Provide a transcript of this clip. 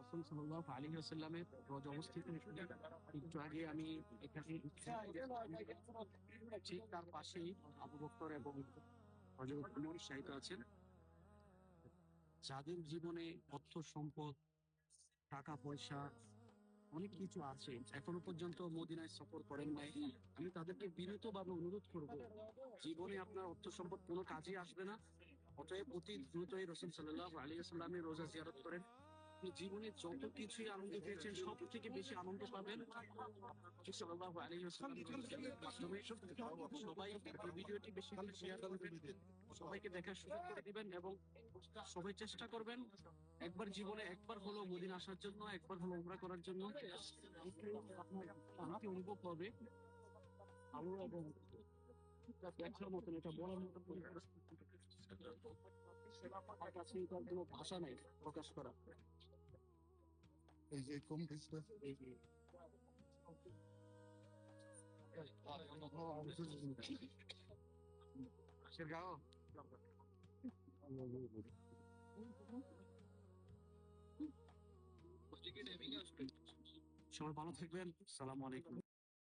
রাসূল সাল্লাল্লাহু আলাইহি ওয়াসাল্লামের রওজা অবস্থিত। একটু আগে আমি এখানে ঠিক তার পাশেই আবু বকর এবং হযরত ওমর শায়িত আছেন। যাদের জীবনে অর্থ সম্পদ, টাকা পয়সা অনেক কিছু আছে, এখনো পর্যন্ত মদিনায় সফর করেন নাই, আমি তাদেরকে বিনীতভাবে অনুরোধ করব, জীবনে আপনার অর্থ সম্পদ কোনো কাজে আসবে না, অতএব অতি দ্রুতই রাসূল সাল্লাল্লাহু আলাইহি ওয়াসাল্লামের রোজা জিয়ারত করেন। আপনি জীবনে যত কিছুই আনন্দ পেয়েছেন সব থেকে বেশি আনন্দ পাবেন রাসূল সাল্লাল্লাহু আলাইহি ওয়াসাল্লামের মাধ্যমে। সবাই এই ভিডিওটি বেশি করে শেয়ার করবেন, সবাইকে দেখার সুযোগ করে দিবেন এবং সবাই চেষ্টা করবেন একবার জীবনে একবার হলো মদিনা আসার জন্য, একবার হলো উমরা করার জন্য। আপনার অনুভব হবে ভালো এবং দেখার মতন, এটা বলার মতন আমার কাছে এটার কোনো ভাষা নাই প্রকাশ করা। এই যে কম কিছুটা এই যে Cercado. সবাই ভালো থাকবেন। সালাম আলাইকুম।